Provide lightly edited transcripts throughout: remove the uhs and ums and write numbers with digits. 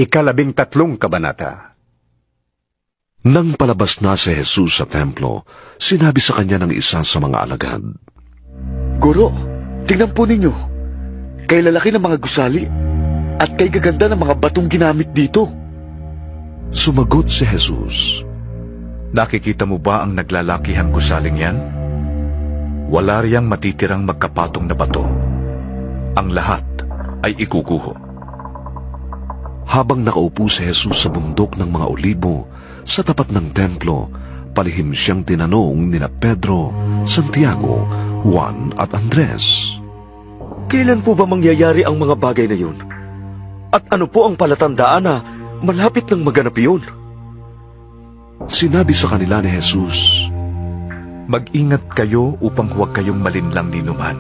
13 kabanata. Nang palabas na si Jesus sa templo, sinabi sa kanya ng isa sa mga alagad, Guro, tingnan po ninyo. Kay lalaki ng mga gusali at kay gaganda ng mga batong ginamit dito. Sumagot si Jesus, Nakikita mo ba ang naglalakihang gusaling yan? Wala riyang matitirang magkapatong na bato. Ang lahat ay ikukuho. Habang nakaupo si Jesus sa bundok ng mga Olibo, sa tapat ng templo, palihim siyang tinanong nina Pedro, Santiago, Juan at Andres. Kailan po ba mangyayari ang mga bagay na yun? At ano po ang palatandaan na malapit nang maganap yun? Sinabi sa kanila ni Jesus, Mag-ingat kayo upang huwag kayong malinlang ninuman.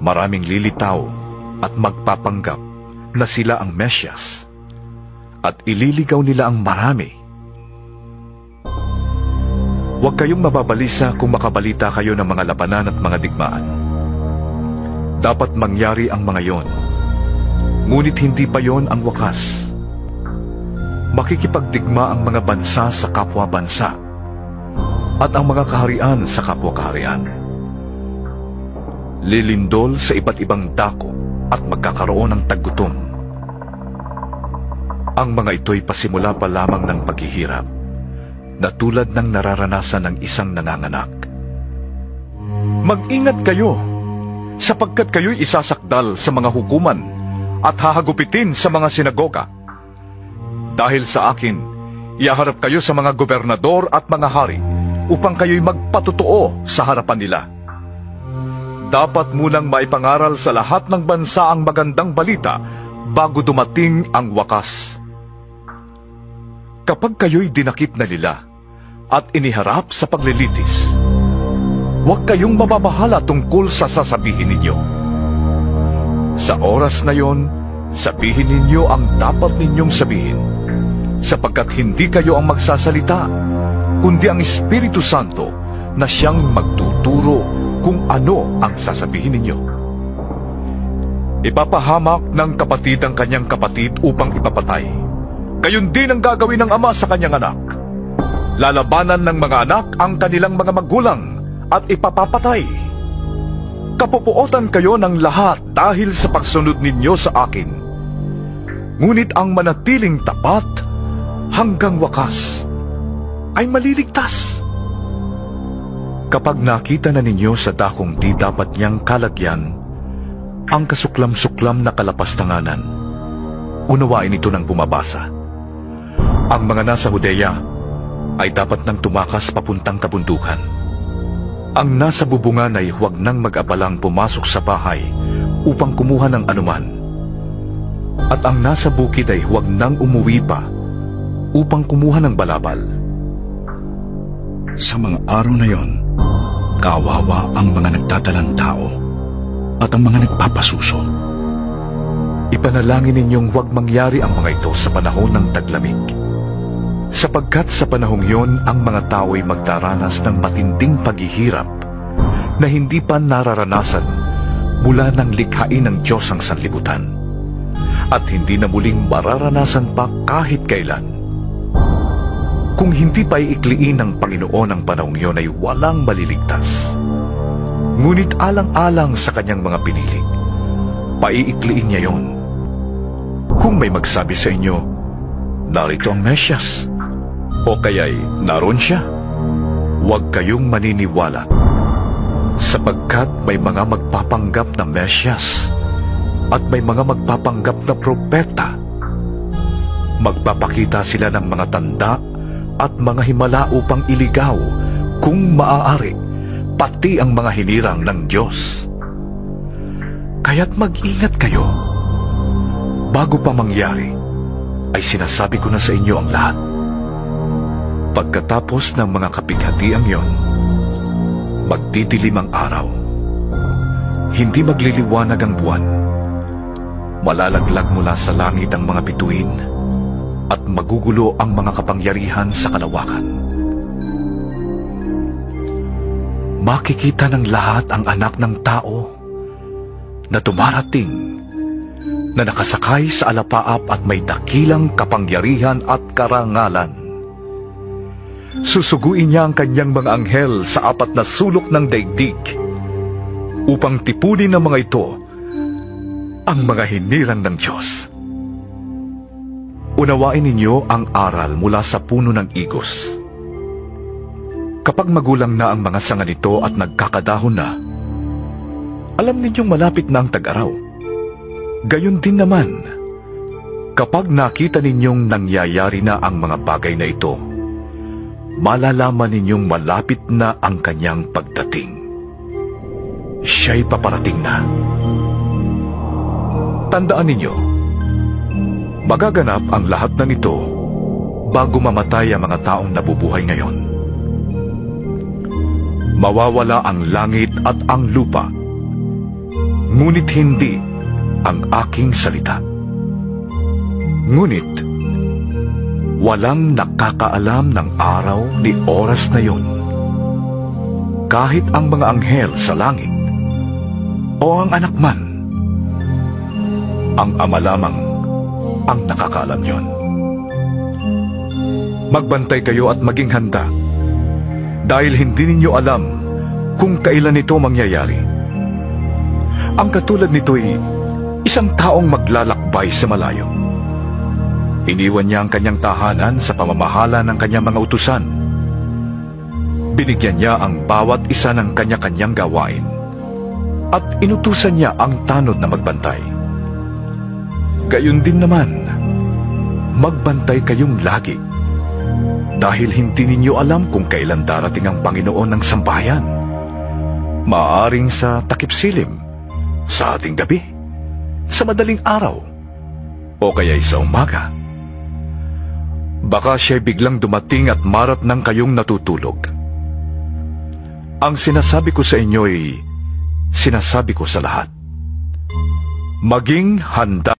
Maraming lilitaw at magpapanggap na sila ang Mesyas at ililigaw nila ang marami. Huwag kayong mababalisa kung makabalita kayo ng mga labanan at mga digmaan. Dapat mangyari ang mga yon, ngunit hindi pa yon ang wakas. Makikipagdigma ang mga bansa sa kapwa-bansa at ang mga kaharian sa kapwa-kaharian. Lilindol sa iba't ibang dako at magkakaroon ng taggutom. Ang mga ito'y pasimula pa lamang ng paghihirap, na tulad ng nararanasan ng isang nanganganak. Mag-ingat kayo, sapagkat kayo'y isasakdal sa mga hukuman at hahagupitin sa mga sinagoga. Dahil sa akin, iaharap kayo sa mga gobernador at mga hari upang kayo'y magpatotoo sa harapan nila. Dapat munang maipangaral sa lahat ng bansa ang magandang balita bago dumating ang wakas. Kapag kayo'y dinakip na nila at iniharap sa paglilitis, huwag kayong mamamahala tungkol sa sasabihin ninyo. Sa oras na yon, sabihin ninyo ang dapat ninyong sabihin, sapagkat hindi kayo ang magsasalita, kundi ang Espiritu Santo na siyang magtuturo kung ano ang sasabihin ninyo. Ipapahamak ng kapatid ang kanyang kapatid upang ipapatay. Gayon din ang gagawin ng ama sa kanyang anak. Lalabanan ng mga anak ang kanilang mga magulang at ipapapatay. Kapupuotan kayo ng lahat dahil sa pagsunod ninyo sa akin. Ngunit ang manatiling tapat hanggang wakas ay maliligtas. Kapag nakita na ninyo sa dakong di dapat niyang kalagyan ang kasuklam-suklam na kalapastanganan, unawain ito ng bumabasa. Ang mga nasa Judea ay dapat nang tumakas papuntang kabundukan. Ang nasa bubungan ay huwag nang mag-abalang pumasok sa bahay upang kumuha ng anuman. At ang nasa bukid ay huwag nang umuwi pa upang kumuha ng balabal. Sa mga araw na yon, kawawa ang mga nagdadalang tao at ang mga nagpapasuso. Ipanalangin ninyong huwag mangyari ang mga ito sa panahon ng taglamig. Sapagkat sa panahong yon, ang mga tao ay magdaranas ng matinding paghihirap na hindi pa nararanasan mula ng likhain ng Diyos ang sanlibutan, at hindi na muling mararanasan pa kahit kailan. Kung hindi pa iikliin ng Panginoon ang panahong yon, ay walang maliligtas. Ngunit alang-alang sa kanyang mga pinili, paiikliin niya yon. Kung may magsabi sa inyo, narito ang Mesyas, o kaya'y naroon siya, huwag kayong maniniwala, sapagkat may mga magpapanggap na Mesyas at may mga magpapanggap na propeta. Magpapakita sila ng mga tanda at mga himala upang iligaw, kung maaari, pati ang mga hinirang ng Diyos. Kaya't mag-ingat kayo. Bago pa mangyari, ay sinasabi ko na sa inyo ang lahat. Pagkatapos ng mga kapighatiang yon, magdidilim ang araw. Hindi magliliwanag ang buwan. Malalaglag mula sa langit ang mga bituin at magugulo ang mga kapangyarihan sa kalawakan. Makikita ng lahat ang anak ng tao na dumarating na nakasakay sa alapaap at may dakilang kapangyarihan at karangalan. Susuguin niya ang kanyang mga anghel sa 4 na sulok ng daigdig upang tipunin ng mga ito ang mga hinirang ng Diyos. Unawain ninyo ang aral mula sa puno ng igos. Kapag magulang na ang mga sanga nito at nagkakadahon na, alam ninyong malapit na ang tag-araw. Gayon din naman, kapag nakita ninyong nangyayari na ang mga bagay na ito, malalaman ninyong malapit na ang kanyang pagdating. Siya'y paparating na. Tandaan ninyo, magaganap ang lahat ng ito bago mamatay ang mga taong nabubuhay ngayon. Mawawala ang langit at ang lupa, ngunit hindi ang aking salita. Ngunit, walang nakakaalam ng araw ni oras na yon. Kahit ang mga anghel sa langit o ang anak man, ang Ama lamang ang nakakaalam yon. Magbantay kayo at maging handa, dahil hindi ninyo alam kung kailan ito mangyayari. Ang katulad nito'y isang taong maglalakbay sa malayo. Iniwan niya ang kanyang tahanan sa pamamahala ng kanyang mga utusan. Binigyan niya ang bawat isa ng kanya-kanyang gawain at inutusan niya ang tanod na magbantay. Gayon din naman, magbantay kayong lagi, dahil hindi ninyo alam kung kailan darating ang Panginoon ng sambahayan. Maaring sa takip-silim, sa ating gabi, sa madaling araw, o kaya'y sa umaga. Baka siya'y biglang dumating at marat ng kayong natutulog. Ang sinasabi ko sa inyo'y sinasabi ko sa lahat. Maging handa.